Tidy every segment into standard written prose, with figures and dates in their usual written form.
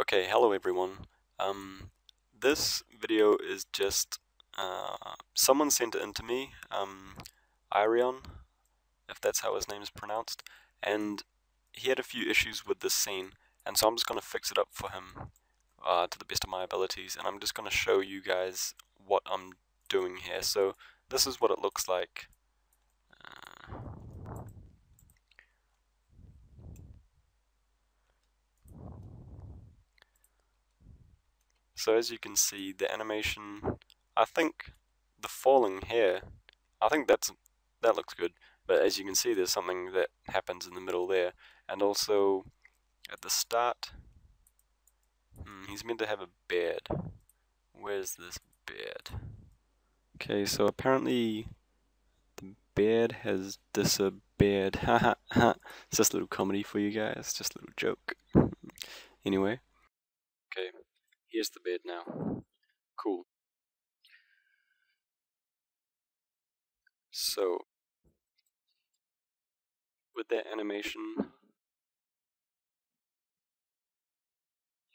Okay, hello everyone. This video is just someone sent it in to me, Eyrion, if that's how his name is pronounced, and he had a few issues with this scene, and so I'm just gonna fix it up for him to the best of my abilities, and I'm just gonna show you guys what I'm doing here. So this is what it looks like. So as you can see, the animation, I think the falling here, I think that looks good, but as you can see there's something that happens in the middle there, and also at the start, he's meant to have a bed. Where's this bed? Okay, so apparently the bed has disappeared. Haha, it's just a little comedy for you guys, just a little joke. Anyway, okay, here's the bed now. Cool. So, with that animation, you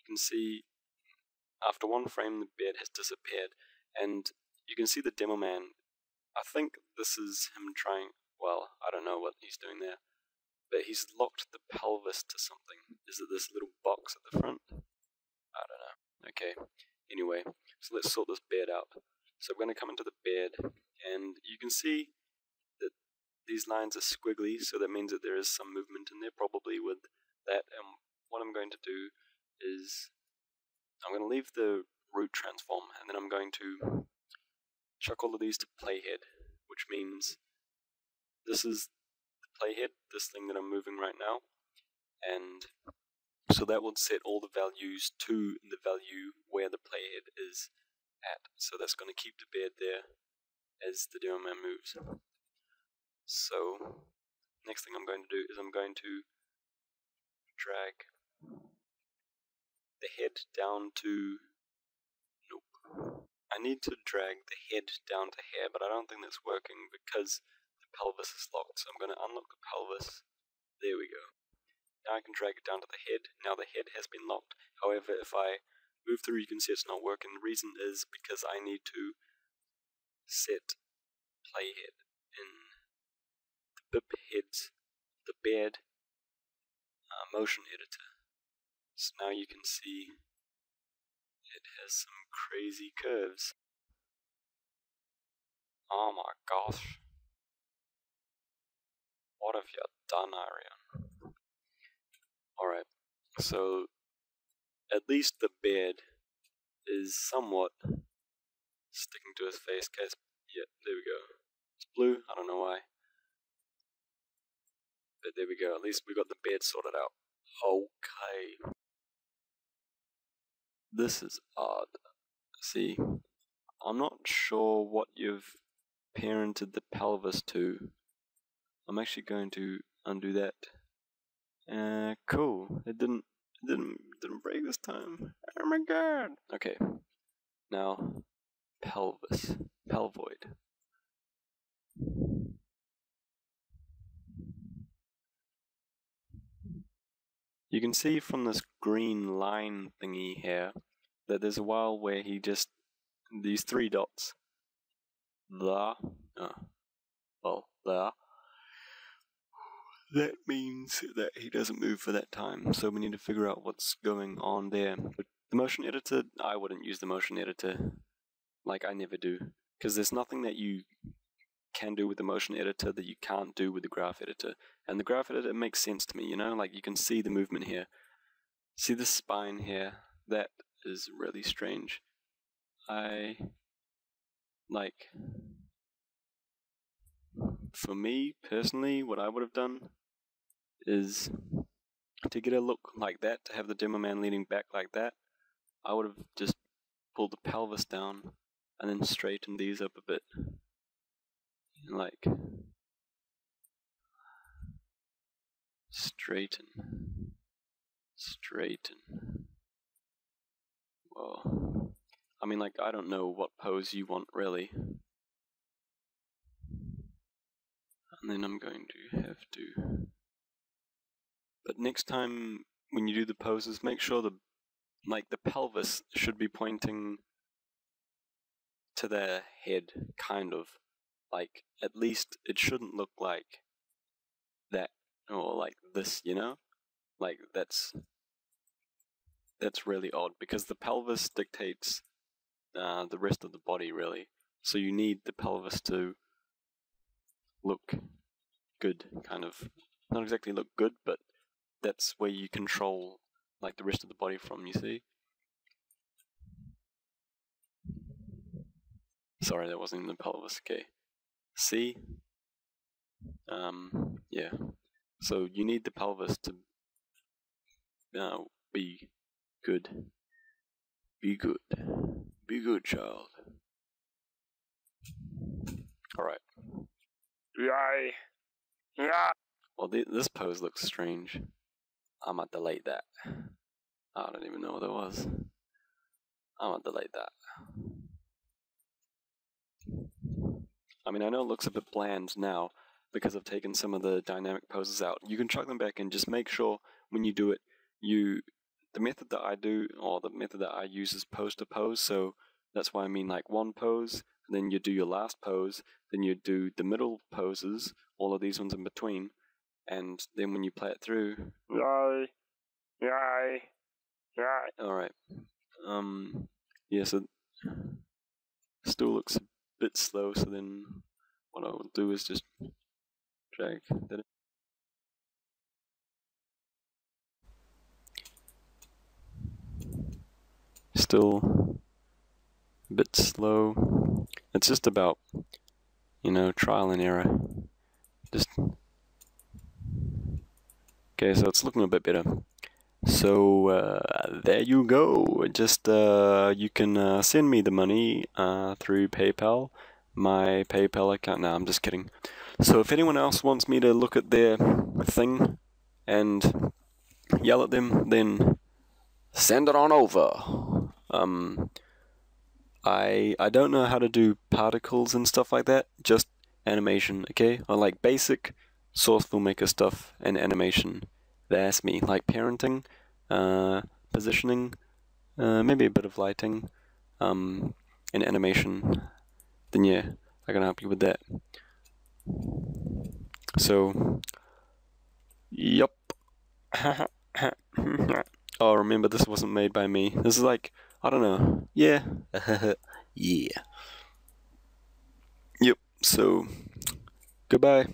can see after one frame the bed has disappeared, and you can see the demo man. I think this is him trying, well, I don't know what he's doing there, but he's locked the pelvis to something. Is it this little box at the front? I don't know. Okay, anyway, so let's sort this bed out. So we're going to come into the bed, and you can see that these lines are squiggly, so that means that there is some movement in there, probably with that. And what I'm going to do is I'm going to leave the root transform, and then I'm going to chuck all of these to playhead, which means this is the playhead, this thing that I'm moving right now, and so that will set all the values to the value where the playhead is at. So that's going to keep the bed there as the demo man moves. So next thing I'm going to do is I'm going to drag the head down to, nope, I need to drag the head down to here, but I don't think that's working because the pelvis is locked. So I'm going to unlock the pelvis. There we go. Now I can drag it down to the head. Now the head has been locked. However, if I move through, you can see it's not working. The reason is because I need to set playhead in the bip heads, the bed motion editor. So now you can see it has some crazy curves. Oh my gosh. What have you done, Eyrion? Alright, so at least the bed is somewhat sticking to his face. Okay, yeah, there we go. It's blue, I don't know why. But there we go, at least we got the bed sorted out. Okay. This is odd. See, I'm not sure what you've parented the pelvis to. I'm actually going to undo that. Cool. It didn't break this time. Oh my god. Okay. Now, pelvis. Pelvoid. You can see from this green line thingy here that there's a while where he just, these three dots, there, there, that means that he doesn't move for that time, so we need to figure out what's going on there. But the motion editor, I wouldn't use the motion editor, like I never do, because there's nothing that you can do with the motion editor that you can't do with the graph editor. And the graph editor makes sense to me, you know, like you can see the movement here. See the spine here? That is really strange. For me personally, what I would have done is to get a look like that, to have the demo man leaning back like that, I would have just pulled the pelvis down and then straightened these up a bit. Like, straighten. Well, I mean, like, I don't know what pose you want really. And then I'm going to have to, but next time when you do the poses, make sure the like the pelvis should be pointing to their head, kind of. Like, at least it shouldn't look like that, or like this, you know? Like, that's really odd, because the pelvis dictates the rest of the body, really. So you need the pelvis to look good, kind of. Not exactly look good, but that's where you control, like, the rest of the body from, you see? Sorry, that wasn't in the pelvis, okay. See? Yeah. So you need the pelvis to be good. Be good. Be good, child. Alright. Yay. Yeah. Well, this pose looks strange. I'm gonna delete that. I don't even know what it was. I'm gonna delete that. I mean, I know it looks a bit bland now because I've taken some of the dynamic poses out. You can chuck them back in. Just make sure when you do it, the method that I do, or the method that I use, is pose to pose. So that's why I mean, like, one pose, then you do your last pose, then you do the middle poses, all of these ones in between, and then when you play it through. Yay. Yay. Yay. Alright. Yeah, so still looks a bit slow, so then what I will do is just drag that in. Still a bit slow. It's just about, trial and error. Just okay, so it's looking a bit better. So there you go. Just you can send me the money through PayPal. My PayPal account. No, I'm just kidding. So if anyone else wants me to look at their thing and yell at them, then send it on over. I don't know how to do particles and stuff like that. Just animation, okay? Or like basic Source Filmmaker stuff and animation. That's me. Like parenting, positioning, maybe a bit of lighting, and animation. Then yeah, I can help you with that. So, yup. Oh, remember, this wasn't made by me. This is like, I don't know. Yeah. Yeah. Yep. So, goodbye.